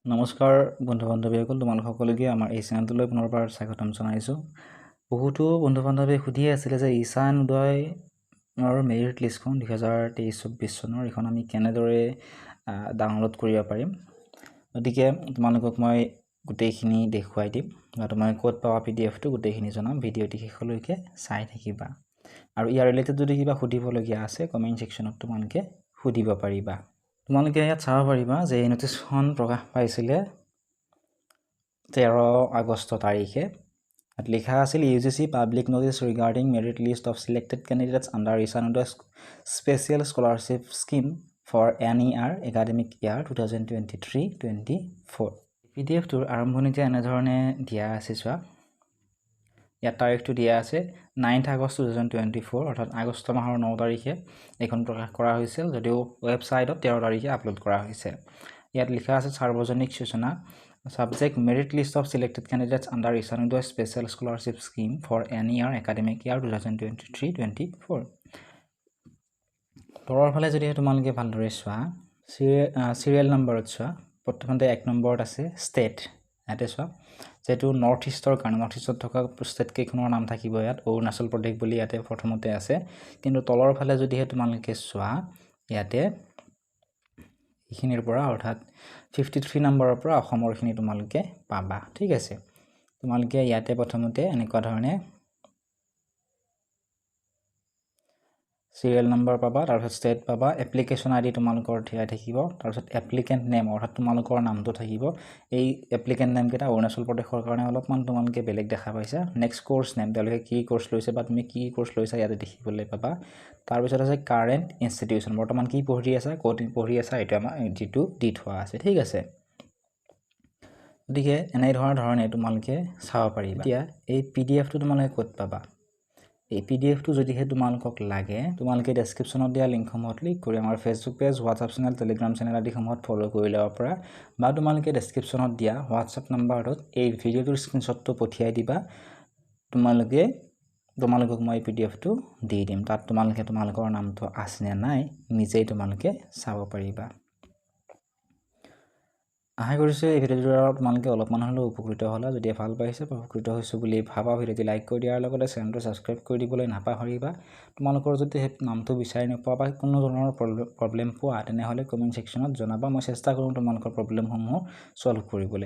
নমস্কাৰ বন্ধু বান্ধৱীসকল, তোমালোক সকলোকে আমাৰ এই চেনেলটোলৈ পুনৰবাৰ স্বাগতম জনাইছোঁ। বহুতো বন্ধু বান্ধৱীয়ে সুধি আছিলে যে ঈশান উদয়ৰ মেৰিট লিষ্টখন 2023-24 চনৰ এইখন আমি কেনেদৰে ডাউনলোড কৰিব পাৰিম। গতিকে তোমালোকক মই গোটেইখিনি দেখুৱাই দিম বা তোমালোকে ক'ত পাবা PDF-টো গোটেইখিনি জনাম। ভিডিঅ'টি শেষলৈকে চাই থাকিবা আৰু ইয়াৰ ৰিলেটেড যদি কিবা সুধিবলগীয়া আছে কমেণ্ট ছেকশ্যনত তোমালোকে সুধিব পাৰিবা। তোমালোকে ইয়াত চাব পাৰিবা যে এই নটিছখন প্ৰকাশ পাইছিলে 13 আগষ্ট তাৰিখে। ইয়াত লিখা আছিল UGC public notice regarding merit list of selected candidates under Ishan Uday special scholarship scheme for NER academic year 2023-24। PDF-টোৰ আৰম্ভণিতে এনেধৰণে দিয়া আছে চোৱা। ইয়াত তাৰিখটো দিয়া আছে 9 আগষ্ট 2024, অৰ্থাৎ আগষ্ট মাহৰ 9 তাৰিখে এইখন প্ৰকাশ কৰা হৈছিল, যদিও ৱেবছাইটত 13 তাৰিখে আপলোড কৰা হৈছে। ইয়াত লিখা আছে সাৰ্বজনিক সূচনা subject merit list of selected candidates under Ishan Uday special scholarship scheme for NER academic year 2023-24। তলৰ ফালে যদি তোমালোকে ভালদৰে চোৱা, চিৰিয়েল নম্বৰত চোৱা, প্ৰথমতে 1 নম্বৰত আছে ষ্টেট। ইয়াতে চোৱা, যেহেতু নৰ্থ ইষ্টৰ কাৰণে নৰ্থ ইষ্টত থকা ষ্টেট কেইখনৰ নাম থাকিব। ইয়াত অৰুণাচল প্ৰদেশ বুলি ইয়াতে প্ৰথমতে আছে, কিন্তু তলৰ ফালে যদিহে তোমালোকে চোৱা, ইয়াতে এইখিনিৰ পৰা অৰ্থাৎ 53 নম্বৰৰ পৰা অসমৰখিনি তোমালোকে পাবা। ঠিক আছে, তোমালোকে ইয়াতে প্ৰথমতে এনেকুৱা ধৰণে চিৰিয়েল নম্বৰ পাবা, তাৰপিছত ষ্টেট পাবা, এপ্লিকেশ্যন ID তোমালোকৰ ঠিয়াই থাকিব, তাৰপিছত এপ্লিকেণ্ট নেম অৰ্থাৎ তোমালোকৰ নামটো থাকিব। এই এপ্লিকেণ্ট নেমকেইটা অৰুণাচল প্ৰদেশৰ কাৰণে অলপমান তোমালোকে বেলেগ দেখা পাইছা। নেক্সট কোৰ্চ নেম, তেওঁলোকে কি কোৰ্চ লৈছে বা তুমি কি কোৰ্চ লৈছা ইয়াতে দেখিবলৈ পাবা। তাৰপিছত আছে কাৰেণ্ট ইনষ্টিটিউশ্যন, বৰ্তমান কি পঢ়ি আছা, ক'ত পঢ়ি আছা, এইটো আমাৰ যিটো দি থোৱা আছে। ঠিক আছে, গতিকে এনেধৰণে তোমালোকে চাব পাৰিবা। এতিয়া এই PDF-টো তোমালোকে ক'ত পাবা? এই PDF-টো যদিহে তোমালোকক লাগে, তোমালোকে ডেছক্ৰিপশ্যনত দিয়া লিংকসমূহত ক্লিক কৰি আমাৰ Facebook page, WhatsApp channel, Telegram channel আদিসমূহত ফ'ল' কৰি ল'ব পাৰা, বা তোমালোকে ডেছক্ৰিপশ্যনত দিয়া হোৱাটছআপ নাম্বাৰটোত এই ভিডিঅ'টোৰ স্ক্ৰীনশ্বটটো পঠিয়াই দিবা। তোমালোকক মই PDF-টো দি দিম। তাত তোমালোকে তোমালোকৰ নামটো আছে নে নাই নিজেই তোমালোকে চাব পাৰিবা। আশা কৰিছোঁ এই ভিডিঅ'টোৰ তোমালোকে অলপমান হ'লেও উপকৃত হ'লা। যদি ভাল পাইছে বা উপকৃত হৈছোঁ বুলি ভাবা, ভিডিঅ'টি লাইক কৰি দিয়াৰ লগতে চেনেলটো ছাবস্ক্ৰাইব কৰি দিবলৈ নাপাহৰিবা। তোমালোকৰ যদি সেই নামটো বিচাৰি নোপোৱা বা কোনো ধৰণৰ প্ৰব্লেম পোৱা, তেনেহ'লে কমেণ্ট ছেকশ্যনত জনাবা। মই চেষ্টা কৰোঁ তোমালোকৰ প্ৰব্লেমসমূহ ছল্ভ কৰিবলৈ।